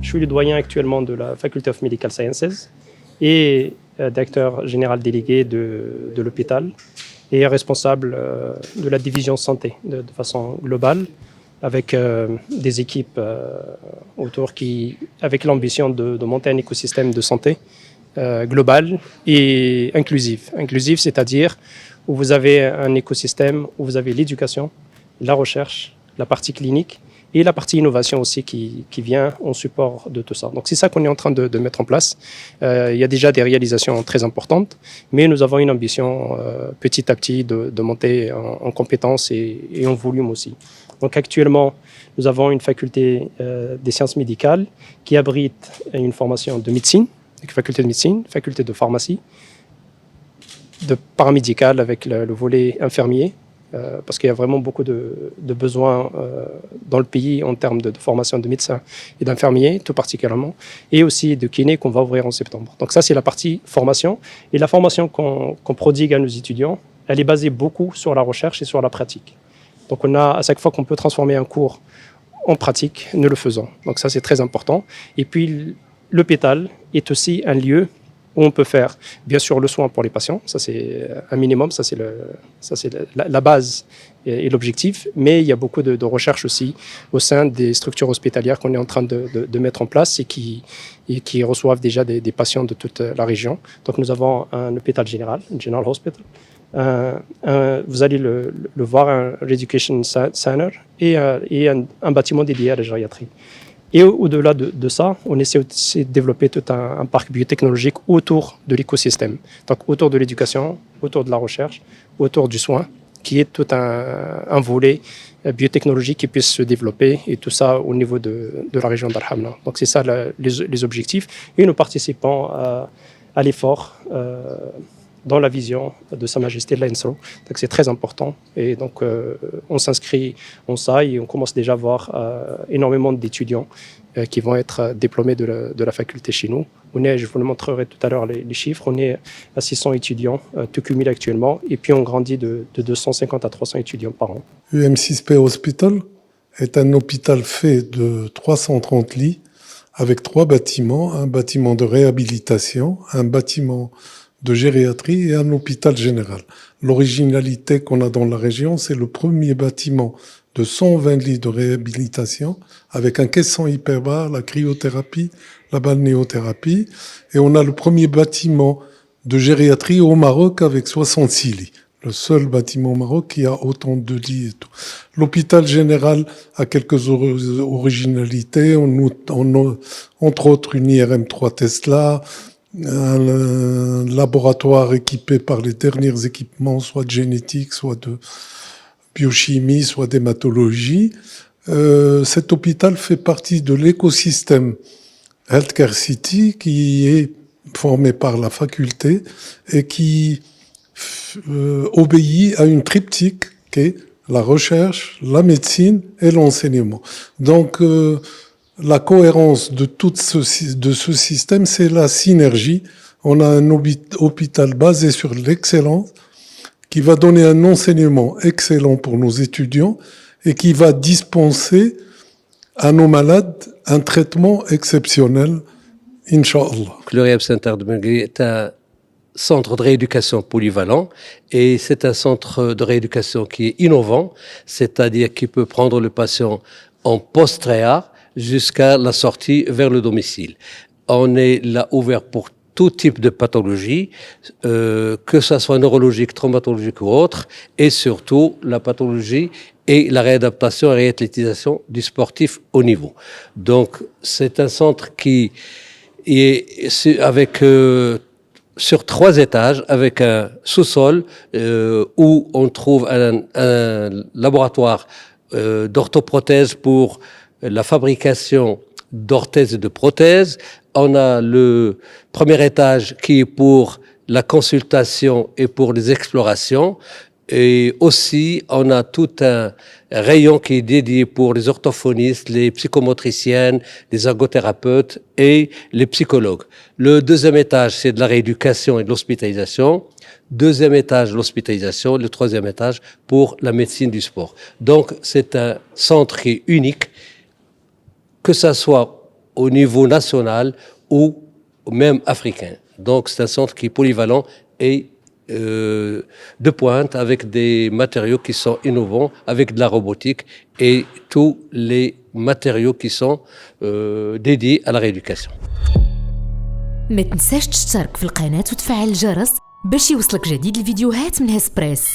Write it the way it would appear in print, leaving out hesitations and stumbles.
Je suis le doyen actuellement de la Faculty of Medical Sciences et directeur général délégué de l'hôpital et responsable de la division santé de façon globale, avec des équipes autour avec l'ambition de monter un écosystème de santé global et inclusif. Inclusif, c'est-à-dire où vous avez un écosystème où vous avez l'éducation, la recherche, la partie clinique et la partie innovation aussi qui vient en support de tout ça. Donc c'est ça qu'on est en train de mettre en place. Il y a déjà des réalisations très importantes, mais nous avons une ambition petit à petit de monter en compétences et en volume aussi. Donc actuellement, nous avons une faculté des sciences médicales qui abrite une formation de médecine, donc faculté de médecine, faculté de pharmacie, de paramédical avec le volet infirmier, parce qu'il y a vraiment beaucoup de besoins dans le pays en termes de formation de médecins et d'infirmiers, tout particulièrement, et aussi de kinés qu'on va ouvrir en septembre. Donc ça, c'est la partie formation. Et la formation qu'on prodigue à nos étudiants, elle est basée beaucoup sur la recherche et sur la pratique. Donc on a, à chaque fois qu'on peut transformer un cours en pratique, nous le faisons. Donc ça, c'est très important. Et puis, l'hôpital est aussi un lieu où on peut faire, bien sûr, le soin pour les patients. Ça, c'est un minimum. Ça, c'est la base et l'objectif. Mais il y a beaucoup de recherche aussi au sein des structures hospitalières qu'on est en train de mettre en place et qui reçoivent déjà des patients de toute la région. Donc, nous avons un hôpital général, un General Hospital. Vous allez le voir, un Education Center et un bâtiment dédié à la gériatrie. Et au-delà de ça, on essaie aussi de développer tout un parc biotechnologique autour de l'écosystème. Donc autour de l'éducation, autour de la recherche, autour du soin, qui est tout un volet biotechnologique qui puisse se développer, et tout ça au niveau de la région d'Al Hamla. Donc c'est ça les objectifs. Et nous participons à l'effort dans la vision de Sa Majesté de l'INSRO. Donc c'est très important. Et donc on s'inscrit en ça et on commence déjà à voir énormément d'étudiants qui vont être diplômés de la faculté chez nous. Je vous le montrerai tout à l'heure les chiffres. On est à 600 étudiants, tout cumulé actuellement. Et puis on grandit de 250 à 300 étudiants par an. UM6P Hospital est un hôpital fait de 330 lits avec 3 bâtiments. Un bâtiment de réhabilitation, un bâtiment de gériatrie et un hôpital général. L'originalité qu'on a dans la région, c'est le premier bâtiment de 120 lits de réhabilitation avec un caisson hyperbare, la cryothérapie, la balnéothérapie. Et on a le premier bâtiment de gériatrie au Maroc avec 66 lits. Le seul bâtiment au Maroc qui a autant de lits et tout. L'hôpital général a quelques originalités. Entre autres, une IRM3 Tesla, un laboratoire équipé par les derniers équipements, soit de génétique, soit de biochimie, soit d'hématologie. Cet hôpital fait partie de l'écosystème Healthcare City qui est formé par la faculté et qui obéit à une triptyque qui est la recherche, la médecine et l'enseignement. Donc, la cohérence de ce système, c'est la synergie. On a un hôpital basé sur l'excellence qui va donner un enseignement excellent pour nos étudiants et qui va dispenser à nos malades un traitement exceptionnel, Inch'Allah. Le Rehab Center de Bengueli est un centre de rééducation polyvalent et c'est un centre de rééducation qui est innovant, c'est-à-dire qui peut prendre le patient en post-réa jusqu'à la sortie vers le domicile. On est là ouvert pour tout type de pathologie, que ça soit neurologique, traumatologique ou autre, et surtout la pathologie et la réadaptation et réathlétisation du sportif haut niveau. Donc c'est un centre qui est avec sur 3 étages, avec un sous-sol où on trouve un laboratoire d'orthoprothèse pour la fabrication d'orthèses et de prothèses. On a le premier étage qui est pour la consultation et pour les explorations. Et aussi, on a tout un rayon qui est dédié pour les orthophonistes, les psychomotriciennes, les ergothérapeutes et les psychologues. Le deuxième étage, c'est de la rééducation et de l'hospitalisation. Deuxième étage, l'hospitalisation. Le troisième étage, pour la médecine du sport. Donc, c'est un centre qui est unique, que ça soit au niveau national ou même africain. Donc c'est un centre qui est polyvalent et de pointe avec des matériaux qui sont innovants, avec de la robotique et tous les matériaux qui sont dédiés à la rééducation. ما تنساش تشترك في القناة وتفعل الجرس باش يوصلك جديد الفيديوهات من هسبريس.